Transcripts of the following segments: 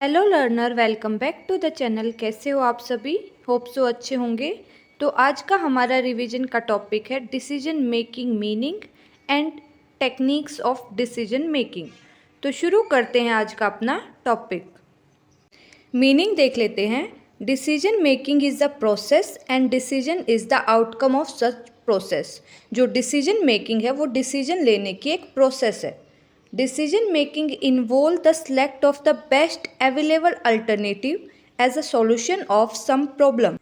Hello learner, welcome back to the channel. कैसे हो आप सभी? होप सो अच्छे होंगे। तो आज का हमारा रिवीजन का टॉपिक है decision making meaning and techniques of decision making. तो शुरू करते हैं आज का अपना टॉपिक। मीनिंग देख लेते हैं। Decision making is the process and decision is the outcome of such process. जो डिसीजन मेकिंग है वो डिसीजन लेने की एक प्रोसेस है। Decision making involves the select of the best available alternative as a solution of some problem.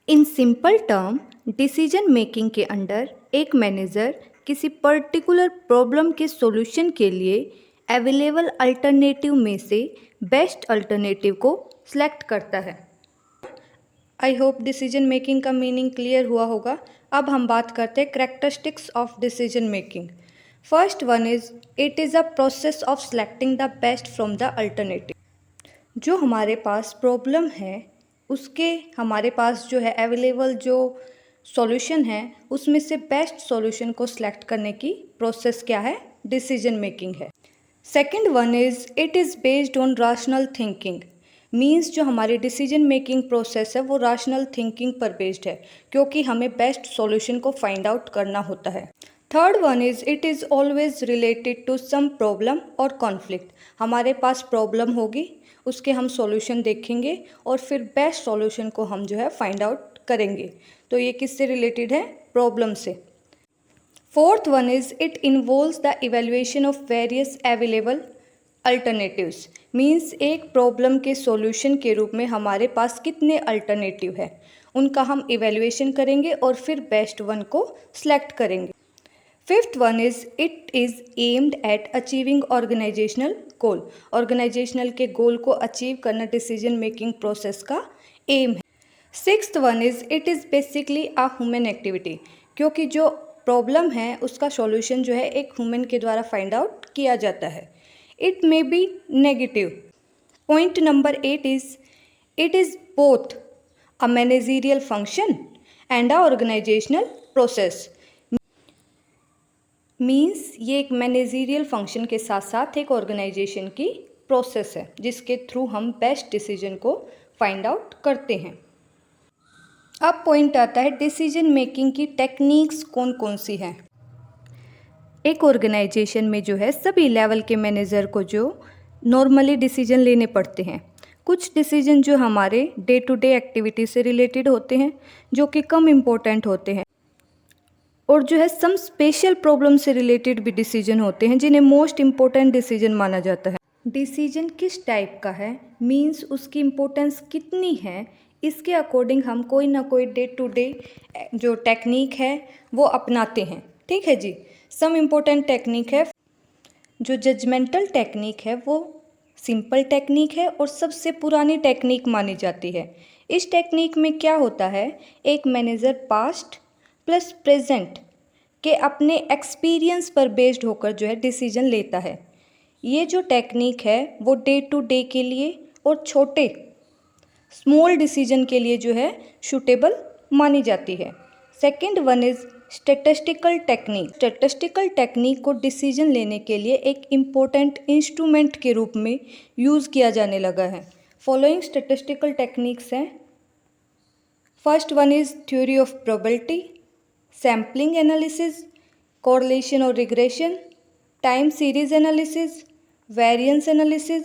In simple term, decision making के under एक manager किसी पर्टिकुलर प्रॉब्लम के सॉल्यूशन के लिए अवेलेबल अल्टरनेटिव में से बेस्ट अल्टरनेटिव को सिलेक्ट करता है। आई होप डिसीजन मेकिंग का मीनिंग क्लियर हुआ होगा। अब हम बात करते हैं characteristics of decision making. First one is it is a process of selecting the best from the alternative. जो हमारे पास प्रॉब्लम है उसके हमारे पास जो है अवेलेबल जो सॉल्यूशन है उसमें से बेस्ट सॉल्यूशन को सिलेक्ट करने की प्रोसेस क्या है? डिसीजन मेकिंग है। Second one is it is based on rational thinking. Means जो हमारी डिसीजन मेकिंग प्रोसेस है वो रैशनल थिंकिंग पर बेस्ड है, क्योंकि हमें बेस्ट सॉल्यूशन को फाइंड आउट करना होता है। Third one is it is always related to some problem और कॉन्फ्लिक्ट। हमारे पास प्रॉब्लम होगी, उसके हम सॉल्यूशन देखेंगे और फिर बेस्ट सॉल्यूशन को हम जो है फाइंड आउट करेंगे। तो ये किससे रिलेटेड है? प्रॉब्लम से। Fourth one is it involves the evaluation of various available alternatives. Means एक प्रॉब्लम के सॉल्यूशन के रूप में हमारे पास कितने अल्टरनेटिव है उनका हम इवेल्युएशन करेंगे और फिर बेस्ट वन को सिलेक्ट करेंगे। Fifth one is it is aimed at achieving organizational goal. Organizational के गोल को अचीव करना डिसीजन मेकिंग प्रोसेस का एम है। Sixth one is it is basically a human activity, क्योंकि जो प्रॉब्लम है उसका सॉल्यूशन जो है एक ह्यूमन के द्वारा फाइंड आउट किया जाता है। It may be negative. Point number 8 is it is both a managerial function and a organizational process. Means ये एक मैनेजरियल फंक्शन के साथ साथ एक ऑर्गेनाइजेशन की प्रोसेस है जिसके थ्रू हम बेस्ट डिसीजन को फाइंड आउट करते हैं। अब पॉइंट आता है डिसीजन मेकिंग की टेक्निक्स कौन कौन सी हैं। एक ऑर्गेनाइजेशन में जो है सभी लेवल के मैनेजर को जो नॉर्मली डिसीजन लेने पड़ते हैं। कुछ डिसीजन जो हमारे डे टू डे एक्टिविटी से रिलेटेड होते हैं जो कि कम इम्पोर्टेंट होते हैं, और जो है सम स्पेशल प्रॉब्लम से रिलेटेड भी डिसीजन होते हैं जिन्हें मोस्ट इम्पोर्टेंट डिसीजन माना जाता है। डिसीजन किस टाइप का है मीन्स उसकी इम्पोर्टेंस कितनी है, इसके अकॉर्डिंग हम कोई ना कोई डे टू डे जो टेक्निक है वो अपनाते हैं। ठीक है जी। सम इम्पोर्टेंट टेक्निक है। जो जजमेंटल टेक्निक है वो सिंपल टेक्निक है और सबसे पुरानी टेक्निक मानी जाती है। इस टेक्निक में क्या होता है, एक मैनेजर पास्ट प्लस प्रेजेंट के अपने एक्सपीरियंस पर बेस्ड होकर जो है डिसीजन लेता है। ये जो टेक्निक है वो डे टू डे के लिए और छोटे स्मॉल डिसीजन के लिए जो है सूटेबल मानी जाती है। Second one is statistical technique. Statistical technique को डिसीजन लेने के लिए एक इम्पोर्टेंट इंस्ट्रूमेंट के रूप में यूज़ किया जाने लगा है। फॉलोइंग स्टैटिस्टिकल टेक्निक्स हैं। First one is theory of probability, sampling analysis, correlation और regression, time series analysis, variance analysis,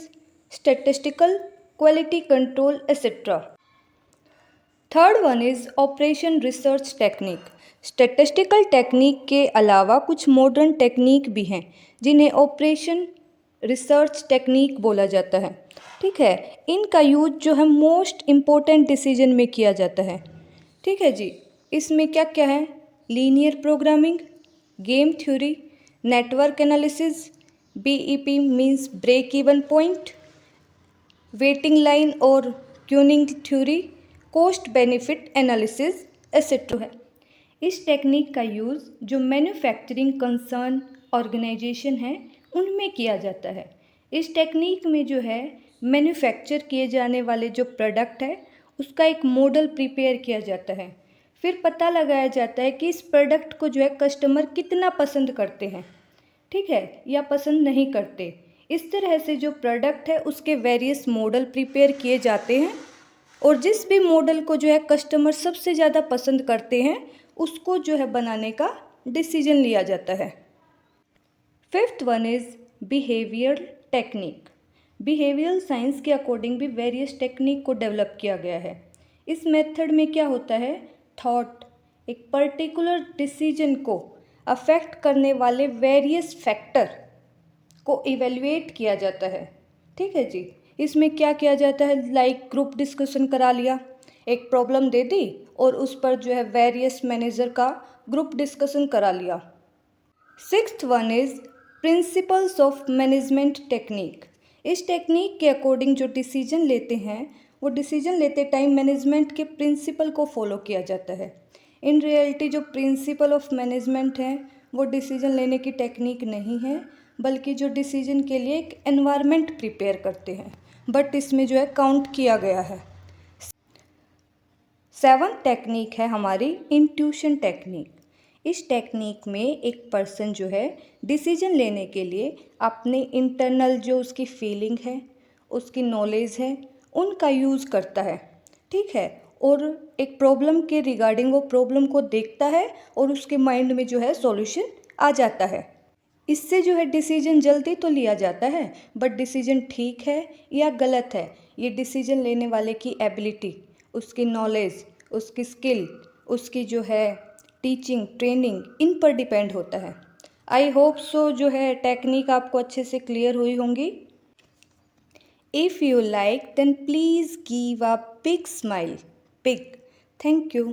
statistical quality control etcetera. Third one is operation research technique. Statistical technique के अलावा कुछ modern technique भी हैं जिन्हें operation research technique बोला जाता है। ठीक है। इनका यूज जो है मोस्ट इम्पोर्टेंट डिसीजन में किया जाता है। ठीक है जी। इसमें क्या क्या है, linear programming, game theory, network analysis, BEP means break even point, waiting line और queuing theory, cost benefit analysis etcetera है। इस टेक्निक का यूज़ जो मैन्युफैक्चरिंग कंसर्न ऑर्गेनाइजेशन है उनमें किया जाता है। इस टेक्निक में जो है मैन्युफैक्चर किए जाने वाले जो प्रोडक्ट है उसका एक मॉडल प्रिपेयर किया जाता है। फिर पता लगाया जाता है कि इस प्रोडक्ट को जो है कस्टमर कितना पसंद करते हैं, ठीक है, या पसंद नहीं करते। इस तरह से जो प्रोडक्ट है उसके वेरियस मॉडल प्रिपेयर किए जाते हैं और जिस भी मॉडल को जो है कस्टमर सबसे ज़्यादा पसंद करते हैं उसको जो है बनाने का डिसीजन लिया जाता है। Fifth one is behaviour technique. Behavioural science के अकॉर्डिंग भी वेरियस टेक्निक को डेवलप किया गया है। इस मेथड में क्या होता है, थॉट एक पर्टिकुलर डिसीजन को अफेक्ट करने वाले वेरियस फैक्टर को इवेल्युएट किया जाता है। ठीक है जी। इसमें क्या किया जाता है, लाइक ग्रुप डिस्कशन करा लिया, एक प्रॉब्लम दे दी और उस पर जो है वेरियस मैनेजर का ग्रुप डिस्कशन करा लिया। Sixth one is principles of management technique. इस टेक्निक के अकॉर्डिंग जो डिसीजन लेते हैं वो डिसीजन लेते टाइम मैनेजमेंट के प्रिंसिपल को फॉलो किया जाता है। इन रियलिटी जो प्रिंसिपल ऑफ मैनेजमेंट है वो डिसीजन लेने की टेक्निक नहीं है, बल्कि जो डिसीजन के लिए एक एनवायरनमेंट प्रिपेयर करते हैं, बट इसमें जो है काउंट किया गया है। सेवंथ टेक्निक है हमारी इंट्यूशन टेक्निक। इस टेक्निक में एक पर्सन जो है डिसीजन लेने के लिए अपने इंटरनल जो उसकी फीलिंग है, उसकी नॉलेज है, उनका यूज़ करता है। ठीक है, और एक प्रॉब्लम के रिगार्डिंग वो प्रॉब्लम को देखता है और उसके माइंड में जो है सॉल्यूशन आ जाता है। इससे जो है डिसीजन जल्दी तो लिया जाता है, बट डिसीजन ठीक है या गलत है ये डिसीजन लेने वाले की एबिलिटी, उसकी नॉलेज, उसकी स्किल, उसकी जो है टीचिंग ट्रेनिंग, इन पर डिपेंड होता है। आई होप सो जो है टेक्निक आपको अच्छे से क्लियर हुई होंगी। If you like then please give a big smile, big. Thank you.